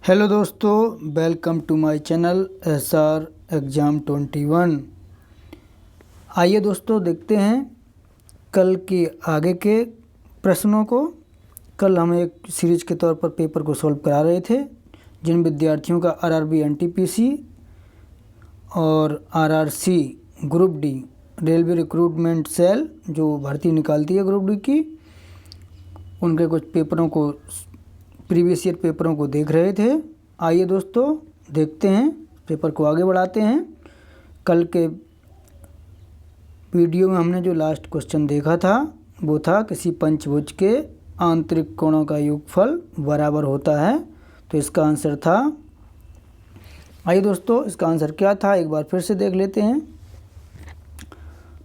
Hello दोस्तों, welcome to my channel SR exam 21। आइए दोस्तों देखते हैं कल के आगे के प्रश्नों को। कल हम एक सीरीज के तौर पर पेपर को सॉल्व करा रहे थे जिन विद्यार्थियों का RRB NTPC और RRC group D railway recruitment cell जो भर्ती निकालती है ग्रुप डी की, उनके कुछ पेपरों को प्रीवियस ईयर पेपरों को देख रहे थे। आइए दोस्तों देखते हैं, पेपर को आगे बढ़ाते हैं। कल के वीडियो में हमने जो लास्ट क्वेश्चन देखा था वो था किसी पंचभुज के आंतरिक कोणों का योगफल बराबर होता है, तो इसका आंसर था। आइए दोस्तों इसका आंसर क्या था एक बार फिर से देख लेते हैं।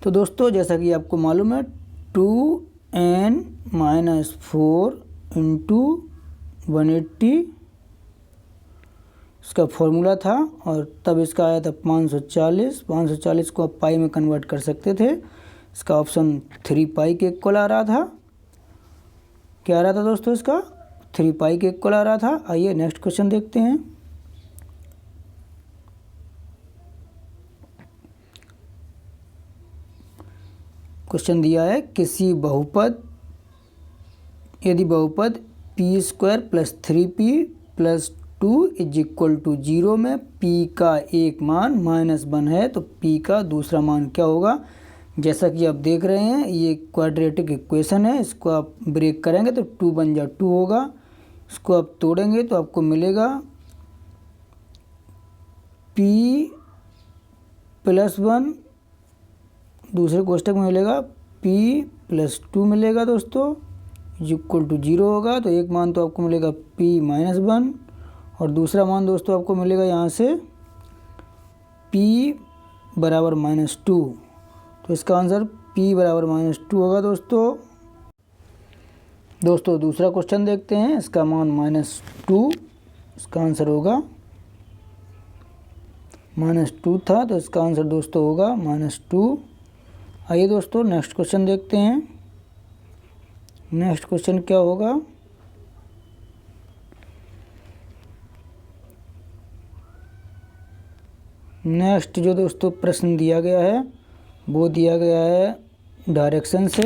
तो दोस्तों जैसा कि आपको मालूम है 2n-4 इंटू 180 इसका फॉर्मूला था, और तब इसका आया था 540 को आप पाई में कन्वर्ट कर सकते थे। इसका ऑप्शन 3 पाई के इक्वल आ रहा था। क्या आ रहा था दोस्तों? इसका 3 पाई के इक्वल आ रहा था। आइए नेक्स्ट क्वेश्चन देखते हैं। क्वेश्चन दिया है किसी बहुपद, यदि बहुपद p² + 3p + 2 = 0 में p का एक मान -1 है तो p का दूसरा मान क्या होगा? जैसा कि आप देख रहे हैं ये क्वाड्रेटिक इक्वेशन है, इसको आप ब्रेक करेंगे तो 2 बन जा 2 होगा। इसको आप तोड़ेंगे तो आपको मिलेगा p + 1, दूसरे कोष्टक में मिलेगा p + 2 मिलेगा दोस्तों, = 0 होगा। तो एक मान तो आपको मिलेगा p - 1 और दूसरा मान दोस्तों आपको मिलेगा यहाँ से p = -2। तो इसका आंसर p = -2 होगा दोस्तों दूसरा क्वेश्चन देखते हैं। इसका मान -2, इसका आंसर होगा -2 था, तो इसका आंसर दोस्तों होगा -2। आइए दोस्तों नेक्स्ट क्वेश्चन देखते हैं। नेक्स्ट क्वेश्चन क्या होगा? नेक्स्ट जो दोस्तों प्रश्न दिया गया है वो दिया गया है डायरेक्शन से।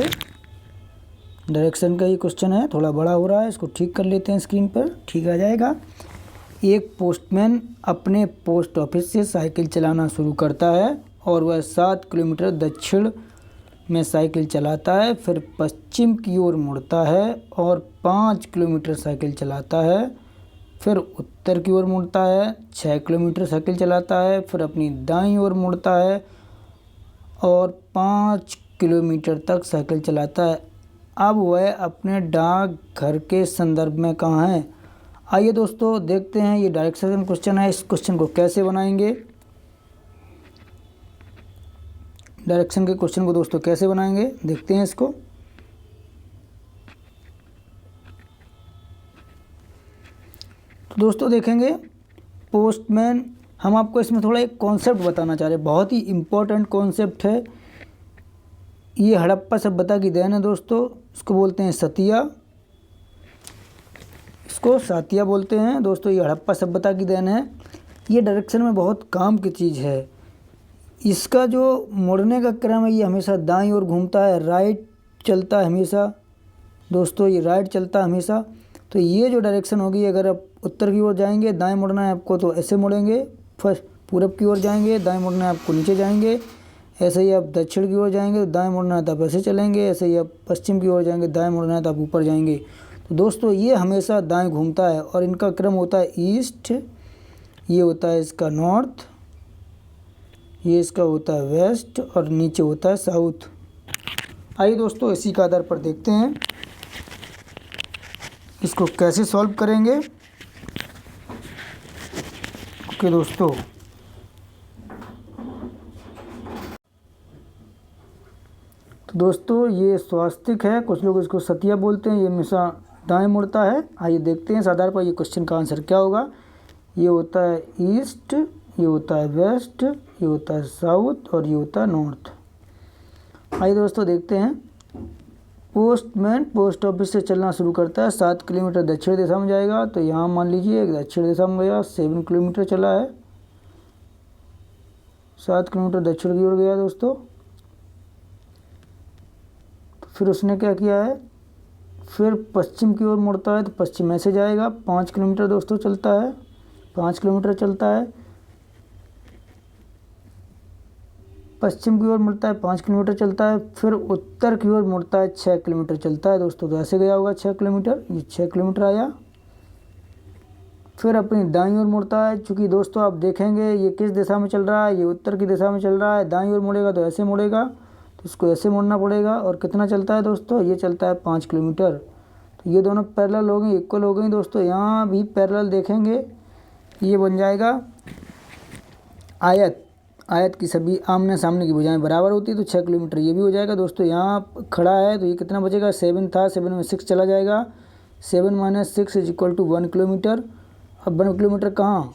डायरेक्शन का ही क्वेश्चन है, थोड़ा बड़ा हो रहा है, इसको ठीक कर लेते हैं, स्क्रीन पर ठीक आ जाएगा। एक पोस्टमैन अपने पोस्ट ऑफिस से साइकिल चलाना शुरू करता है और वह 7 किलोमीटर दक्षिण में साइकिल चलाता है, फिर पश्चिम की ओर मुड़ता है और 5 किलोमीटर साइकिल चलाता है, फिर उत्तर की ओर मुड़ता है, 6 किलोमीटर साइकिल चलाता है, फिर अपनी दाईं ओर मुड़ता है और 5 किलोमीटर तक साइकिल चलाता है। अब वह अपने डाक घर के संदर्भ में कहाँ है? आइए दोस्तों देखते हैं, ये डायरेक्शन क्वेश्चन है, इस क्वेश्चन को कैसे बनाएंगे। डायरेक्शन के क्वेश्चन को दोस्तों कैसे बनाएंगे देखते हैं इसको। तो दोस्तों देखेंगे पोस्टमैन, हम आपको इसमें थोड़ा एक कॉन्सेप्ट बताना चाह रहे हैं, बहुत ही इम्पोर्टेंट कॉन्सेप्ट है। ये हड़प्पा सभ्यता की देन है दोस्तों, इसको बोलते हैं सतिया, इसको सातिया बोलते हैं दोस्तों। ये हड़प्पा सभ्यता की देन है। ये डायरेक्शन में बहुत काम की चीज़ है। इसका जो मुड़ने का क्रम है ये हमेशा दाईं ओर घूमता है, राइट चलता है हमेशा दोस्तों, ये राइट चलता है हमेशा। तो ये जो डायरेक्शन होगी, अगर आप उत्तर की ओर जाएंगे दाएं मुड़ना है आपको तो ऐसे मुड़ेंगे, फर्स्ट पूरब की ओर जाएंगे दाएं मुड़ना है आपको नीचे जाएंगे, ऐसे ही आप दक्षिण की ओर जाएंगे तो दाएं मुड़ना है तो आप ऐसे चलेंगे, ऐसे ही आप पश्चिम की ओर जाएंगे दाएं मुड़ना है तो आप ऊपर जाएंगे। तो दोस्तों ये हमेशा दाएँ घूमता है और इनका क्रम होता है ईस्ट, ये होता है इसका नॉर्थ, ये इसका होता है वेस्ट और नीचे होता है साउथ। आइए दोस्तों इसी का आधार पर देखते हैं इसको कैसे सॉल्व करेंगे। ओके दोस्तों, तो दोस्तों ये स्वास्तिक है, कुछ लोग इसको सतिया बोलते हैं, ये हमेशा दाएं मुड़ता है। आइए देखते हैं इस आधार पर ये क्वेश्चन का आंसर क्या होगा। ये होता है ईस्ट, ये होता है वेस्ट, ये होता है साउथ और ये होता है नॉर्थ। आइए दोस्तों देखते हैं। पोस्टमैन पोस्ट ऑफिस से चलना शुरू करता है, 7 किलोमीटर दक्षिण दिशा में जाएगा। तो यहाँ मान लीजिए दक्षिण दिशा में गया, 7 किलोमीटर चला है, 7 किलोमीटर दक्षिण की ओर गया दोस्तों। तो फिर उसने क्या किया है, फिर पश्चिम की ओर मुड़ता है, तो पश्चिम में से जाएगा, 5 किलोमीटर दोस्तों चलता है, 5 किलोमीटर चलता है। पश्चिम की ओर मुड़ता है, 5 किलोमीटर चलता है। फिर उत्तर की ओर मुड़ता है, 6 किलोमीटर चलता है दोस्तों। तो ऐसे गया होगा 6 किलोमीटर, ये 6 किलोमीटर आया। फिर अपनी दाईं ओर मुड़ता है। चूँकि दोस्तों आप देखेंगे ये किस दिशा में चल रहा है, ये उत्तर की दिशा में चल रहा है। दाईं ओर मुड़ेगा तो ऐसे मुड़ेगा, तो इसको ऐसे मुड़ना पड़ेगा। और कितना चलता है दोस्तों, ये चलता है 5 किलोमीटर। तो ये दोनों पैरेलल हो गई, इक्वल हो गई दोस्तों। यहाँ भी पैरेलल देखेंगे, ये बन जाएगा आयत। आयत की सभी आमने सामने की भुजाएं बराबर होती है, तो 6 किलोमीटर ये भी हो जाएगा दोस्तों। यहाँ खड़ा है तो ये कितना बचेगा, 7 था, 7 में 6 चला जाएगा, 7 - 6 = 1 किलोमीटर। अब 1 किलोमीटर कहाँ,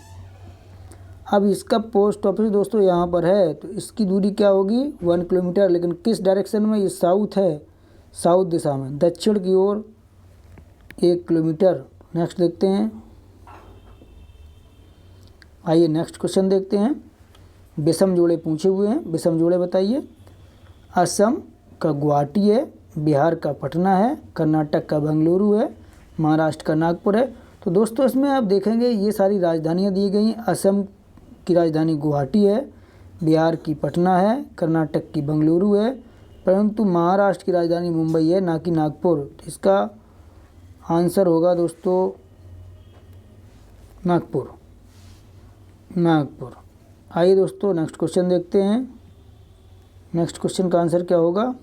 अब इसका पोस्ट ऑफिस दोस्तों यहाँ पर है, तो इसकी दूरी क्या होगी, 1 किलोमीटर। लेकिन किस डायरेक्शन में, ये साउथ है, साउथ दिशा में, दक्षिण की ओर 1 किलोमीटर। नेक्स्ट देखते हैं, आइए नेक्स्ट क्वेश्चन देखते हैं। विषम जोड़े पूछे हुए हैं, विषम जोड़े बताइए। असम का गुवाहाटी है, बिहार का पटना है, कर्नाटक का बेंगलुरु है, महाराष्ट्र का नागपुर है। तो दोस्तों इसमें आप देखेंगे ये सारी राजधानियाँ दी गई। असम की राजधानी गुवाहाटी है, बिहार की पटना है, कर्नाटक की बेंगलुरु है, परंतु महाराष्ट्र की राजधानी मुंबई है, ना कि नागपुर। तो इसका आंसर होगा दोस्तों नागपुर, नागपुर। आइए दोस्तों नेक्स्ट क्वेश्चन देखते हैं। नेक्स्ट क्वेश्चन का आंसर क्या होगा,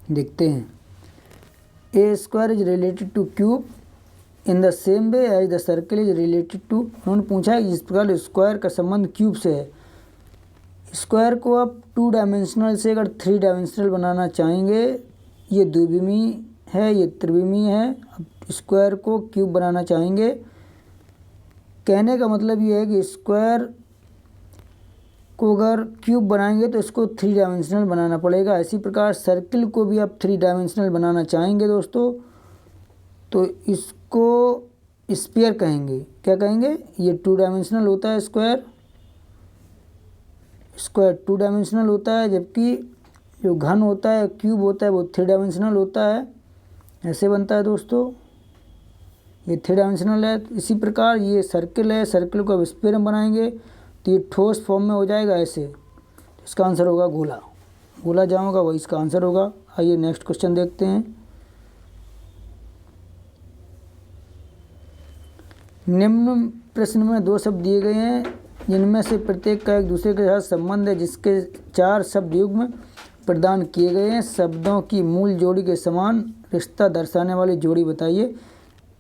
देखते हैं। A square is related to cube in the same way as the circle is related to. उन्होंने पूछा है जिस प्रकार स्क्वायर का संबंध क्यूब से है। स्क्वायर को आप 2 डायमेंशनल से अगर 3 डायमेंशनल बनाना चाहेंगे, ये द्विविमीय है, ये त्रिविमीय है। अब स्क्वायर को क्यूब बनाना चाहेंगे, कहने का मतलब ये है कि स्क्वायर को अगर क्यूब बनाएंगे तो इसको 3 डायमेंशनल बनाना पड़ेगा। इसी प्रकार सर्किल को भी आप 3 डायमेंशनल बनाना चाहेंगे दोस्तों, तो इसको स्फीयर कहेंगे। क्या कहेंगे, ये 2 डायमेंशनल होता है स्क्वायर, स्क्वायर 2 डायमेंशनल होता है, जबकि जो घन होता है, क्यूब होता है, वो 3 डायमेंशनल होता है। ऐसे बनता है दोस्तों, ये 3 डायमेंशनल है। इसी प्रकार ये सर्किल है, सर्किल को अब स्फीयर में बनाएंगे तो ये ठोस फॉर्म में हो जाएगा ऐसे। तो इसका आंसर होगा गोला, गोला जहाँ होगा वही इसका आंसर होगा। आइए नेक्स्ट क्वेश्चन देखते हैं। निम्न प्रश्न में 2 शब्द दिए गए हैं, जिनमें से प्रत्येक का एक दूसरे के साथ संबंध है, जिसके 4 शब्द युग्म प्रदान किए गए हैं। शब्दों की मूल जोड़ी के समान रिश्ता दर्शाने वाली जोड़ी बताइए।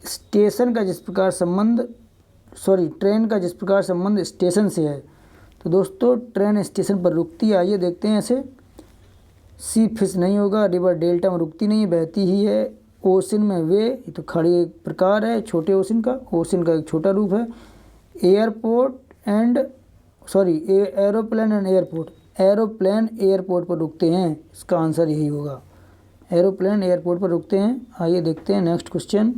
स्टेशन का जिस प्रकार संबंध, ट्रेन का जिस प्रकार संबंध स्टेशन से है। तो दोस्तों ट्रेन स्टेशन पर रुकती है, आइए देखते हैं ऐसे। सी फिश नहीं होगा, रिवर डेल्टा में रुकती नहीं है, बहती ही है। ओशन में वे, ये तो खड़ी एक प्रकार है छोटे ओशन का, ओशन का एक छोटा रूप है। Airport and aeroplane and airport, aeroplane airport पर रुकते हैं, इसका आंसर यही होगा, एरोप्लेन एयरपोर्ट पर रुकते हैं। आइए देखते हैं नेक्स्ट क्वेश्चन।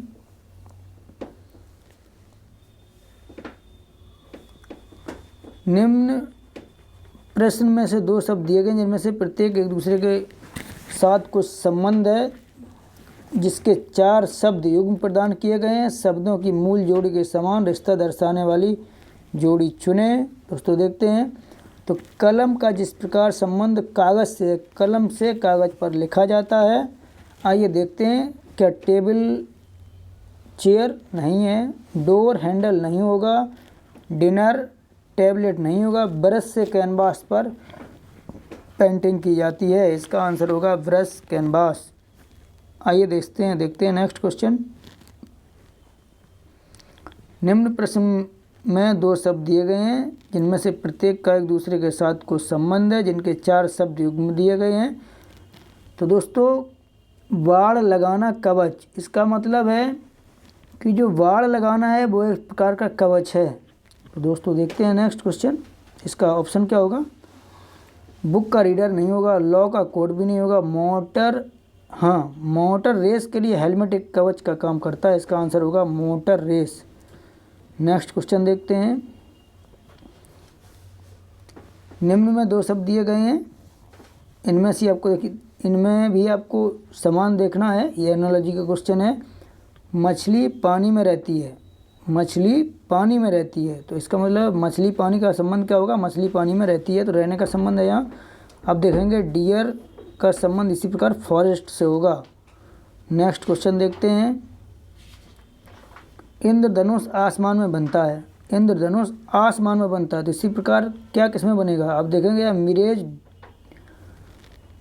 निम्न प्रश्न में से 2 शब्द दिए गए, जिनमें से प्रत्येक एक दूसरे के साथ कुछ संबंध है, जिसके 4 शब्द युग्म प्रदान किए गए हैं। शब्दों की मूल जोड़ी के समान रिश्ता दर्शाने वाली जोड़ी चुने। दोस्तों देखते हैं, तो कलम का जिस प्रकार संबंध कागज़ से, कलम से कागज़ पर लिखा जाता है। आइए देखते हैं, क्या टेबल चेयर नहीं है, डोर हैंडल नहीं होगा, डिनर टैबलेट नहीं होगा, ब्रश से कैनवास पर पेंटिंग की जाती है, इसका आंसर होगा ब्रश कैनवास। आइए देखते हैं नेक्स्ट क्वेश्चन। निम्न प्रश्न में 2 शब्द दिए गए हैं, जिनमें से प्रत्येक का एक दूसरे के साथ कुछ संबंध है, जिनके 4 शब्द युग्म दिए गए हैं। तो दोस्तों वाड़ लगाना कवच, इसका मतलब है कि जो वाड़ लगाना है वो एक प्रकार का कवच है। तो दोस्तों देखते हैं नेक्स्ट क्वेश्चन, इसका ऑप्शन क्या होगा। बुक का रीडर नहीं होगा, लॉ का कोड भी नहीं होगा, मोटर हाँ, मोटर रेस के लिए हेलमेट एक कवच का काम करता है, इसका आंसर होगा मोटर रेस। नेक्स्ट क्वेश्चन देखते हैं। निम्न में 2 शब्द दिए गए हैं, इनमें से आपको देखिए, इनमें भी आपको समान देखना है, ये एनालॉजी का क्वेश्चन है। मछली पानी में रहती है, मछली पानी में रहती है, तो इसका मतलब मछली पानी का संबंध क्या होगा, मछली पानी में रहती है तो रहने का संबंध है यहाँ। अब देखेंगे डियर का संबंध इसी प्रकार फॉरेस्ट से होगा। नेक्स्ट क्वेश्चन देखते हैं। इंद्रधनुष आसमान में बनता है, इंद्रधनुष आसमान में बनता है तो इसी प्रकार क्या किसमें बनेगा। अब देखेंगे मिरेज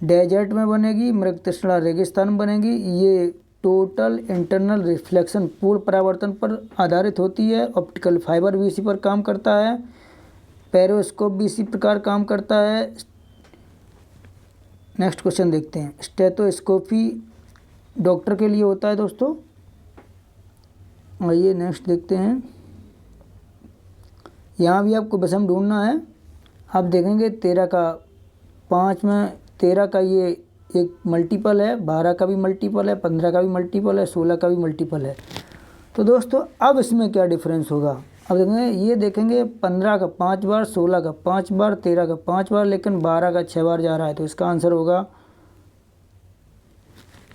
डेजर्ट में बनेगी, मृगतृष्णा रेगिस्तान में बनेगी। ये टोटल इंटरनल रिफ्लेक्शन पूर्ण परावर्तन पर आधारित होती है। ऑप्टिकल फाइबर भी इसी पर काम करता है, पेरोस्कोप भी इसी प्रकार काम करता है। नेक्स्ट क्वेश्चन देखते हैं। स्टेथोस्कोपी डॉक्टर के लिए होता है दोस्तों। आइए नेक्स्ट देखते हैं। यहाँ भी आपको विषम ढूंढना है। आप देखेंगे 13 का 5 में 13 का ये एक मल्टीपल है, 12 का भी मल्टीपल है, 15 का भी मल्टीपल है, 16 का भी मल्टीपल है। तो दोस्तों अब इसमें क्या डिफरेंस होगा। अब देखेंगे, ये देखेंगे 15 का 5 बार, 16 का 5 बार, 13 का 5 बार, लेकिन 12 का 6 बार जा रहा है तो इसका आंसर होगा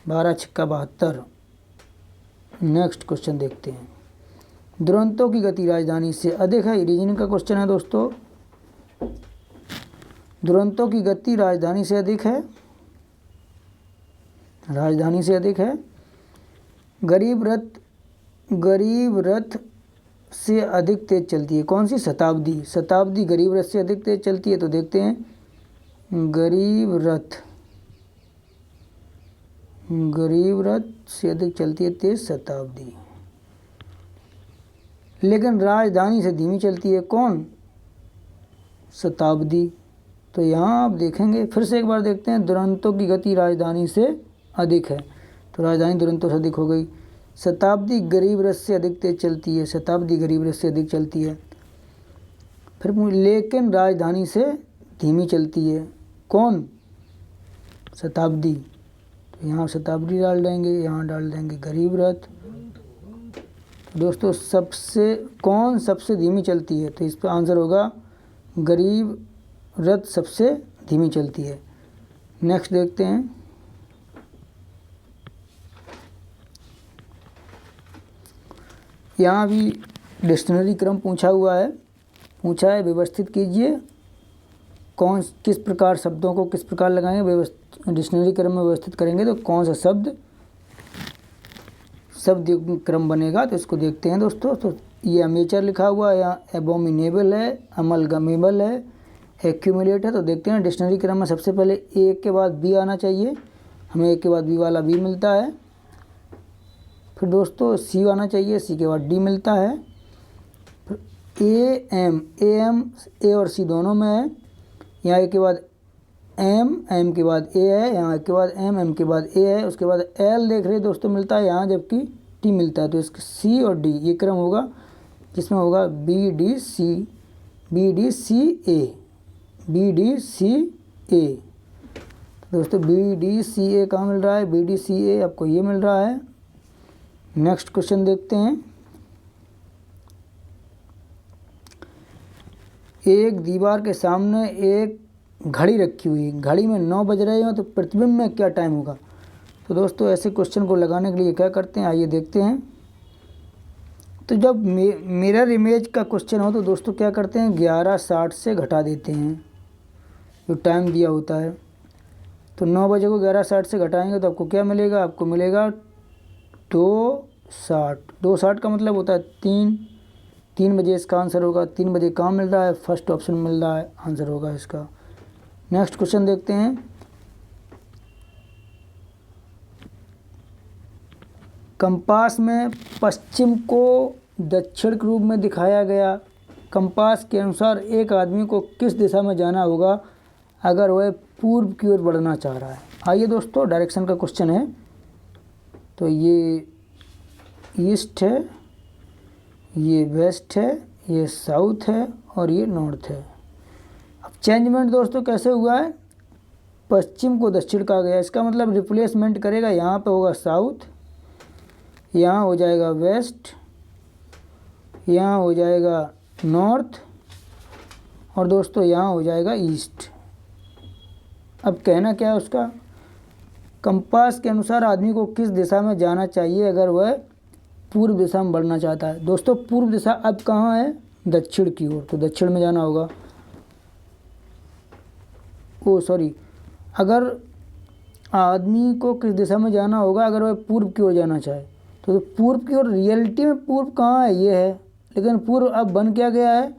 12 छक्का 72। नेक्स्ट क्वेश्चन देखते हैं। दुरंतों की गति राजधानी से अधिक है, रीजनिंग का क्वेश्चन है दोस्तों। दुरंतों की गति राजधानी से अधिक है, राजधानी से अधिक है। गरीब रथ से अधिक तेज चलती है, कौन सी, शताब्दी। शताब्दी गरीब रथ से अधिक तेज चलती है तो देखते हैं। गरीब रथ से अधिक चलती है तेज शताब्दी, लेकिन राजधानी से धीमी चलती है, कौन, शताब्दी। तो यहाँ आप देखेंगे, फिर से एक बार देखते हैं। दुरंतों की गति राजधानी से अधिक है तो राजधानी दुरंतों से अधिक हो गई। शताब्दी गरीब रथ से अधिक तेज चलती है, शताब्दी गरीब रथ से अधिक चलती है। फिर लेकिन राजधानी से धीमी चलती है, कौन, शताब्दी। तो यहाँ शताब्दी डाल देंगे, यहाँ डाल देंगे गरीब रथ। दोस्तों कौन सबसे धीमी चलती है, तो इसका आंसर होगा गरीब रथ सबसे धीमी चलती है। नेक्स्ट देखते हैं। यहाँ भी डिक्शनरी क्रम पूछा है, व्यवस्थित कीजिए। किस प्रकार शब्दों को किस प्रकार लगाएंगे, डिक्शनरी क्रम में व्यवस्थित करेंगे तो कौन सा शब्द क्रम बनेगा, तो इसको देखते हैं दोस्तों। तो ये अमेचर लिखा हुआ है, यहाँ एबोमिनेबल है, अमलगमेबल है, एक्यूमुलेट है। तो देखते हैं डिक्शनरी क्रम में सबसे पहले ए के बाद बी आना चाहिए, हमें ए के बाद बी वाला बी मिलता है। फिर दोस्तों सी आना चाहिए, सी के बाद डी मिलता है। फिर ए और सी दोनों में है, यहाँ ए के बाद एम के बाद ए है, यहाँ के बाद एम के बाद ए है। उसके बाद एल देख रहे दोस्तों मिलता है यहाँ, जबकि टी मिलता है। तो इसका सी और डी ये क्रम होगा, जिसमें होगा बी डी सी ए। दोस्तों बी डी सी ए कहाँ मिल रहा है, बी डी सी ए आपको ये मिल रहा है। नेक्स्ट क्वेश्चन देखते हैं। एक दीवार के सामने एक घड़ी रखी हुई, घड़ी में 9 बज रहे हो तो प्रतिबिंब में क्या टाइम होगा। तो दोस्तों ऐसे क्वेश्चन को लगाने के लिए क्या करते हैं, आइए देखते हैं। तो जब मिरर इमेज का क्वेश्चन हो तो दोस्तों क्या करते हैं, 11:60 से घटा देते हैं जो टाइम दिया होता है। तो 9 बजे को 11:60 से घटाएंगे तो आपको क्या मिलेगा, आपको मिलेगा 2:60। 2:60 का मतलब होता है 3 बजे इसका आंसर होगा। 3 बजे कहाँ मिल रहा है, फर्स्ट ऑप्शन मिल रहा है, आंसर होगा इसका। नेक्स्ट क्वेश्चन देखते हैं। कंपास में पश्चिम को दक्षिण के रूप में दिखाया गया। कंपास के अनुसार एक आदमी को किस दिशा में जाना होगा अगर वह पूर्व की ओर बढ़ना चाह रहा है। आइए दोस्तों डायरेक्शन का क्वेश्चन है। तो ये ईस्ट है, ये वेस्ट है, ये साउथ है और ये नॉर्थ है। अब चेंजमेंट दोस्तों कैसे हुआ है, पश्चिम को दक्षिण कहा गया, इसका मतलब रिप्लेसमेंट करेगा, यहाँ पे होगा साउथ, यहाँ हो जाएगा वेस्ट, यहाँ हो जाएगा नॉर्थ और दोस्तों यहाँ हो जाएगा ईस्ट। अब कहना क्या है उसका, कंपास के अनुसार आदमी को किस दिशा में जाना चाहिए अगर वह पूर्व दिशा में बढ़ना चाहता है। दोस्तों पूर्व दिशा अब कहाँ है, दक्षिण की ओर, तो दक्षिण में जाना होगा। अगर आदमी को किस दिशा में जाना होगा अगर वह पूर्व की ओर जाना चाहे, तो पूर्व की ओर, रियलिटी में पूर्व कहाँ है, ये है, लेकिन पूर्व अब बन क्या गया है,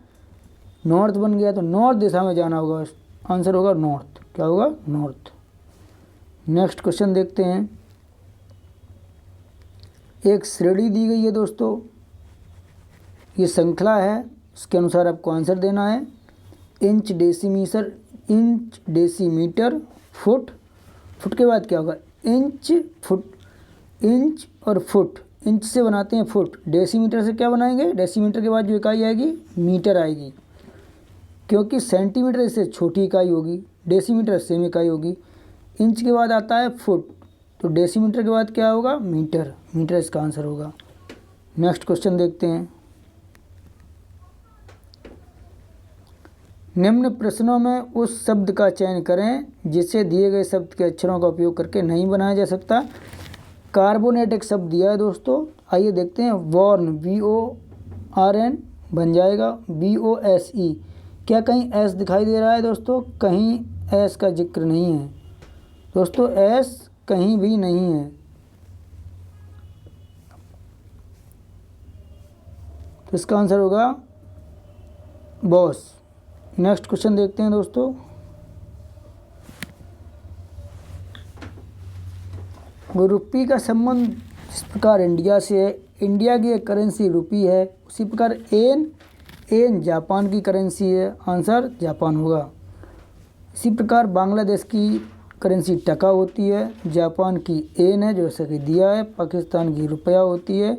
नॉर्थ बन गया, तो नॉर्थ दिशा में जाना होगा, आंसर होगा नॉर्थ। क्या होगा, नॉर्थ। नेक्स्ट क्वेश्चन देखते हैं। एक श्रेणी दी गई है दोस्तों, ये श्रृंखला है, इसके अनुसार आपको आंसर देना है। इंच, डेसीमीटर, फुट, फुट के बाद क्या होगा, इंच, फुट, इंच और फुट, इंच से बनाते हैं फुट, डेसीमीटर से क्या बनाएंगे, डेसीमीटर के बाद जो इकाई आएगी मीटर आएगी, क्योंकि सेंटीमीटर इससे छोटी इकाई होगी, डेसीमीटर सेम इकाई होगी। इंच के बाद आता है फुट, तो डेसीमीटर के बाद क्या होगा, मीटर, मीटर इसका आंसर होगा। नेक्स्ट क्वेश्चन देखते हैं। निम्न प्रश्नों में उस शब्द का चयन करें जिसे दिए गए शब्द के अक्षरों का उपयोग करके नहीं बनाया जा सकता। कार्बोनेट एक शब्द दिया है दोस्तों, आइए देखते हैं। वॉर्न, VORN बन जाएगा BOSE। क्या कहीं एस दिखाई दे रहा है दोस्तों, कहीं एस का जिक्र नहीं है दोस्तों, एस कहीं भी नहीं है, तो इसका आंसर होगा बॉस। नेक्स्ट क्वेश्चन देखते हैं दोस्तों। रुपये का संबंध जिस प्रकार इंडिया से है, इंडिया की एक करेंसी रुपी है, उसी प्रकार एन जापान की करेंसी है, आंसर जापान होगा। इसी प्रकार बांग्लादेश की करेंसी टका होती है, जापान की एन है जैसा कि दिया है, पाकिस्तान की रुपया होती है,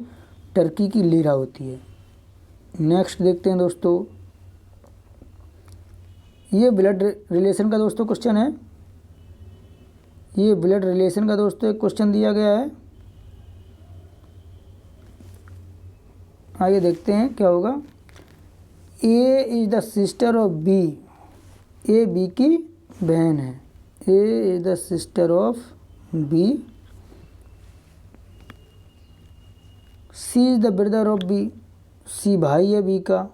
टर्की की लीरा होती है। नेक्स्ट देखते हैं दोस्तों, ये ब्लड रिलेशन का दोस्तों क्वेश्चन है, ये ब्लड रिलेशन का दोस्तों एक क्वेश्चन दिया गया है, आइए देखते हैं क्या होगा। A is the sister of B, A B की बहन है, A is the sister of B, C is the brother of B, C भाई है बी का,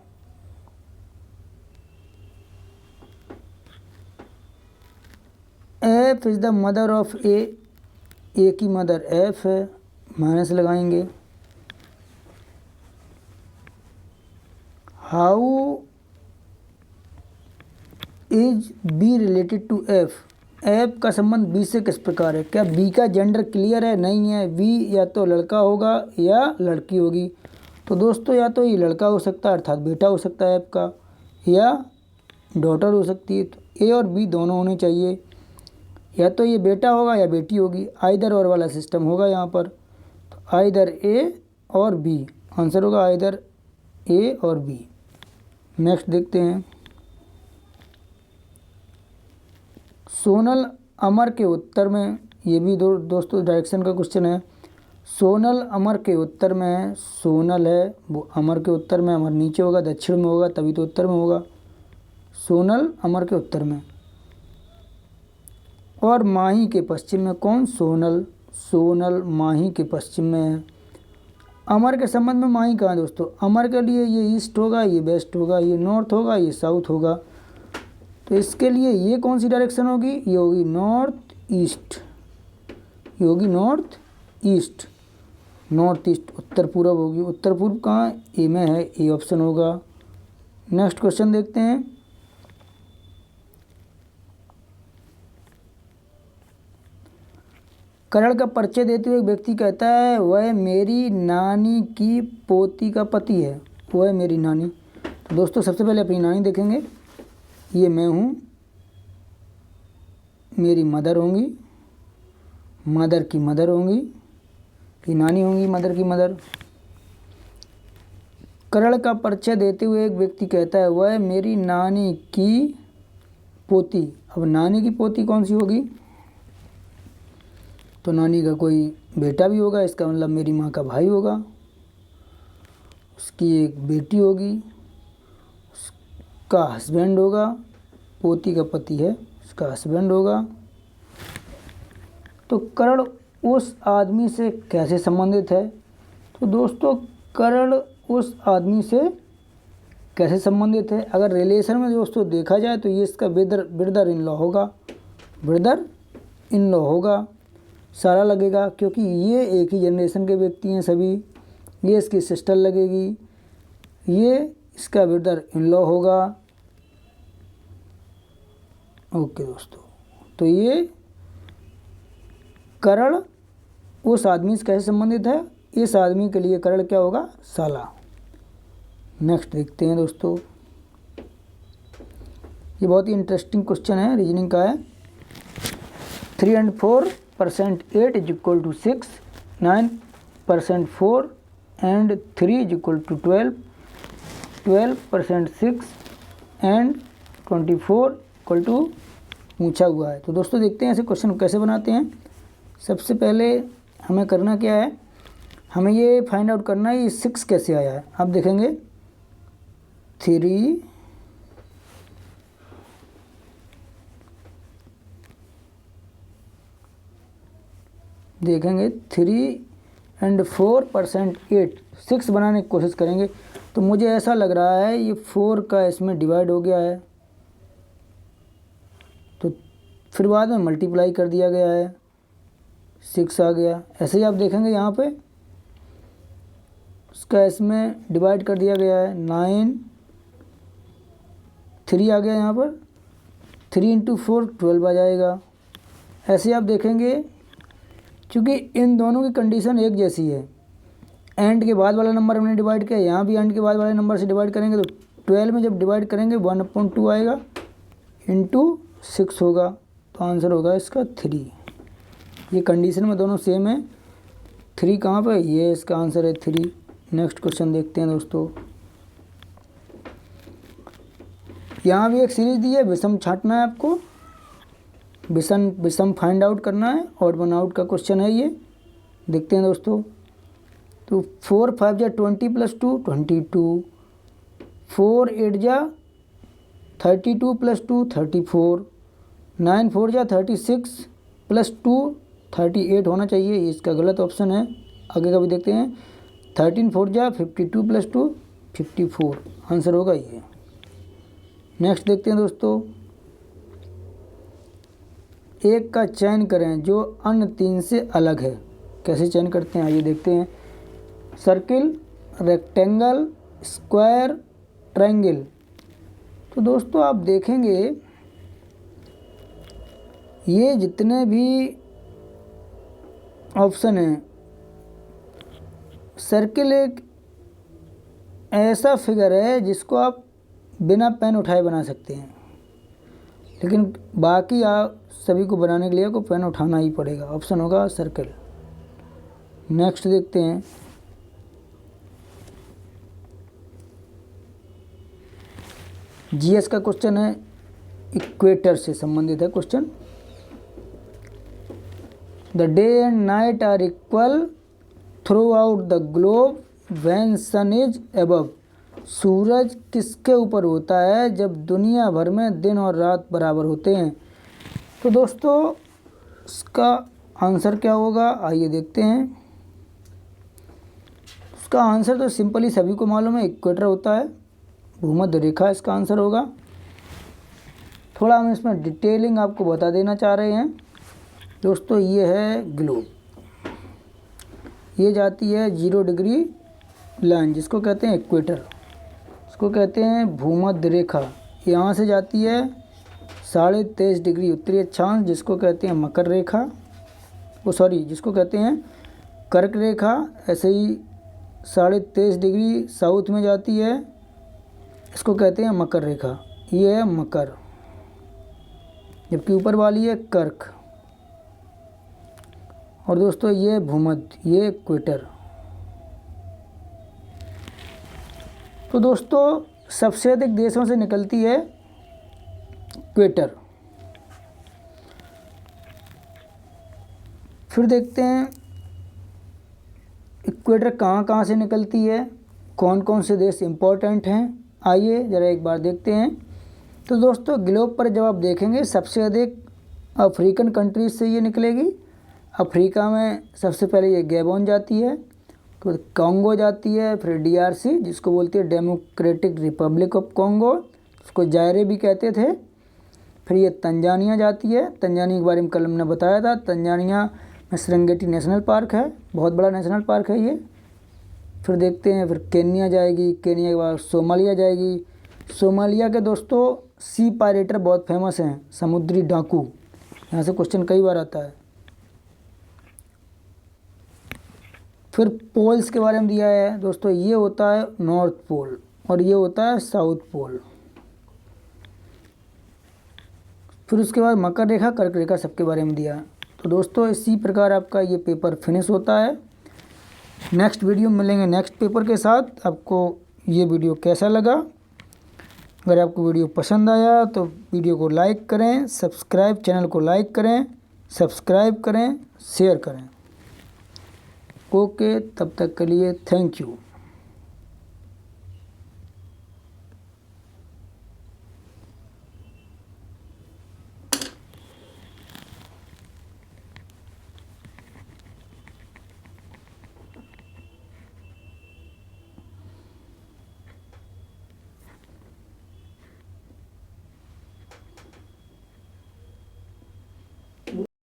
F is the mother of A की मदर एफ है, माइनस लगाएंगे। How is B related to F, F का संबंध बी से किस प्रकार है, क्या बी का जेंडर क्लियर है, नहीं है, बी या तो लड़का होगा या लड़की होगी, तो दोस्तों या तो ये लड़का हो सकता है अर्थात बेटा हो सकता है एफ का, या डॉटर हो सकती है, तो ए और बी दोनों होने चाहिए, या तो ये बेटा होगा या बेटी होगी, आइदर और वाला सिस्टम होगा यहाँ पर, तो आइदर ए और बी, आंसर होगा आइदर ए और बी। नेक्स्ट देखते हैं। सोनल अमर के उत्तर में, ये भी दोस्तों डायरेक्शन का क्वेश्चन है, सोनल अमर के उत्तर में है, सोनल है वो अमर के उत्तर में, अमर नीचे होगा दक्षिण में होगा तभी तो उत्तर में होगा, सोनल अमर के उत्तर में। और माही के पश्चिम में कौन, सोनल, सोनल माही के पश्चिम में है। अमर के संबंध में माही कहाँ है दोस्तों, अमर के लिए ये ईस्ट होगा, ये वेस्ट होगा, ये नॉर्थ होगा, ये साउथ होगा, तो इसके लिए ये कौन सी डायरेक्शन होगी, ये होगी नॉर्थ ईस्ट, ये होगी नॉर्थ ईस्ट, नॉर्थ ईस्ट उत्तर पूर्व होगी, उत्तर पूर्व कहाँ ए में है, ए ऑप्शन होगा। नेक्स्ट क्वेश्चन देखते हैं। करण का परिचय देते हुए एक व्यक्ति कहता है वह मेरी नानी की पोती का पति है, वह मेरी नानी, तो दोस्तों सबसे पहले अपनी नानी देखेंगे, ये मैं हूँ, मेरी मदर होंगी, मदर की मदर होंगी, ये नानी होंगी मदर की मदर। करण का परिचय देते हुए एक व्यक्ति कहता है वह मेरी नानी की पोती। अब नानी की पोती कौन सी होगी? तो नानी का कोई बेटा भी होगा, इसका मतलब मेरी माँ का भाई होगा। उसकी एक बेटी होगी, उसका हस्बैंड होगा। पोती का पति है, उसका हस्बैंड होगा। तो करण उस आदमी से कैसे संबंधित है? तो दोस्तों करण उस आदमी से कैसे संबंधित है? अगर रिलेशन में दोस्तों देखा जाए तो ये इसका ब्रदर इन लॉ होगा, ब्रदर इन लॉ होगा। सारा लगेगा क्योंकि ये एक ही जनरेशन के व्यक्ति हैं सभी। ये इसकी सिस्टर लगेगी, ये इसका ब्रदर इन लॉ होगा। ओके दोस्तों, तो ये करण उस आदमी से कैसे संबंधित है? इस आदमी के लिए करण क्या होगा? साला। नेक्स्ट देखते हैं दोस्तों, ये बहुत ही इंटरेस्टिंग क्वेश्चन है, रीजनिंग का है। 3 and 4% 8 is equal to 6, 9% 4 and 3 is equal to 12, 12% 6 and 24 equal to पूछा हुआ है। तो दोस्तों देखते हैं ऐसे क्वेश्चन कैसे बनाते हैं। सबसे पहले हमें करना क्या है, हमें ये फाइंड आउट करना है ये 6 कैसे आया है। आप देखेंगे 3 and 4% 8, 6 बनाने की कोशिश करेंगे। तो मुझे ऐसा लग रहा है ये 4 का इसमें डिवाइड हो गया है, तो फिर बाद में मल्टीप्लाई कर दिया गया है, 6 आ गया। ऐसे ही आप देखेंगे यहाँ पे उसका इसमें डिवाइड कर दिया गया है, 9, 3 आ गया यहाँ पर, 3 × 4 12 आ जाएगा। ऐसे ही आप देखेंगे क्योंकि इन दोनों की कंडीशन एक जैसी है, एंड के बाद वाला नंबर हमने डिवाइड किया, यहाँ भी एंड के बाद वाले नंबर से डिवाइड करेंगे तो 12 में जब डिवाइड करेंगे 1/2 आएगा, इंटू 6 होगा, तो आंसर होगा इसका 3। ये कंडीशन में दोनों सेम है। 3 कहाँ पर? ये इसका आंसर है 3। नेक्स्ट क्वेश्चन देखते हैं दोस्तों, यहाँ भी एक सीरीज दी है, विषम छांटना है आपको, विषम फाइंड आउट करना है, ऑड वन आउट का क्वेश्चन है ये। देखते हैं दोस्तों, तो 4 5 जा 20 + 2 22, 4 8 जा 32 + 2 34, 9 4 जा 36 + 2 38 होना चाहिए, ये इसका गलत ऑप्शन है। आगे का भी देखते हैं, 13 4 जा 52 + 2 54, आंसर होगा ये। नेक्स्ट देखते हैं दोस्तों, एक का चयन करें जो अन्य 3 से अलग है। कैसे चयन करते हैं आइए देखते हैं। Circle, rectangle, square, triangle. तो दोस्तों आप देखेंगे ये जितने भी ऑप्शन हैं, सर्किल एक ऐसा फिगर है जिसको आप बिना पेन उठाए बना सकते हैं, लेकिन बाकी आप सभी को बनाने के लिए आपको पेन उठाना ही पड़ेगा। ऑप्शन होगा सर्कल। नेक्स्ट देखते हैं, जीएस का क्वेश्चन है, इक्वेटर से संबंधित है question. The day and night are equal throughout the globe when sun is above. सूरज किसके ऊपर होता है जब दुनिया भर में दिन और रात बराबर होते हैं? तो दोस्तों इसका आंसर क्या होगा आइए देखते हैं। इसका आंसर तो सिंपली सभी को मालूम है, इक्वेटर होता है, भूमध्य रेखा इसका आंसर होगा। थोड़ा हम इसमें डिटेलिंग आपको बता देना चाह रहे हैं दोस्तों। ये है ग्लोब, ये जाती है 0 डिग्री लाइन जिसको कहते हैं इक्वेटर, इसको कहते हैं भूमध्य रेखा। यहाँ से जाती है 23.5 डिग्री उत्तरी अक्षांश जिसको कहते हैं मकर रेखा, जिसको कहते हैं कर्क रेखा। ऐसे ही 23.5 डिग्री साउथ में जाती है, इसको कहते हैं मकर रेखा, ये है मकर। जबकि ऊपर वाली है कर्क। और दोस्तों ये भूमध्य, ये इक्वेटर। तो दोस्तों सबसे अधिक देशों से निकलती है इक्वेटर। फिर देखते हैं इक्वेटर कहाँ कहाँ से निकलती है, कौन कौन से देश इम्पोर्टेंट हैं। आइए ज़रा एक बार देखते हैं। तो दोस्तों ग्लोब पर जब आप देखेंगे सबसे अधिक अफ्रीकन कंट्रीज से ये निकलेगी। अफ्रीका में सबसे पहले ये गैबोन जाती है, तो कॉन्गो जाती है, फिर DRC जिसको बोलती है डेमोक्रेटिक रिपब्लिक ऑफ कॉन्गो, उसको जायरे भी कहते थे। फिर ये तंजानिया जाती है, तंजानिया के बारे में कल हमने बताया था। तंजानिया में सेरेंगेटी नेशनल पार्क है, बहुत बड़ा नेशनल पार्क है ये। फिर देखते हैं, फिर केन्या जाएगी, केन्या के बाद सोमालिया जाएगी। सोमालिया के दोस्तों सी पायरेटर बहुत फेमस हैं, समुद्री डाकू, यहाँ से क्वेश्चन कई बार आता है। फिर पोल्स के बारे में दिया है दोस्तों, ये होता है नॉर्थ पोल और ये होता है साउथ पोल। फिर उसके बाद मकर रेखा, कर्क रेखा सबके बारे में दिया है। तो दोस्तों इसी प्रकार आपका ये पेपर फिनिश होता है। नेक्स्ट वीडियो में मिलेंगे नेक्स्ट पेपर के साथ। आपको ये वीडियो कैसा लगा? अगर आपको वीडियो पसंद आया तो वीडियो को लाइक करें, चैनल को लाइक करें, सब्सक्राइब करें, शेयर करें। ओके, तब तक के लिए थैंक यू।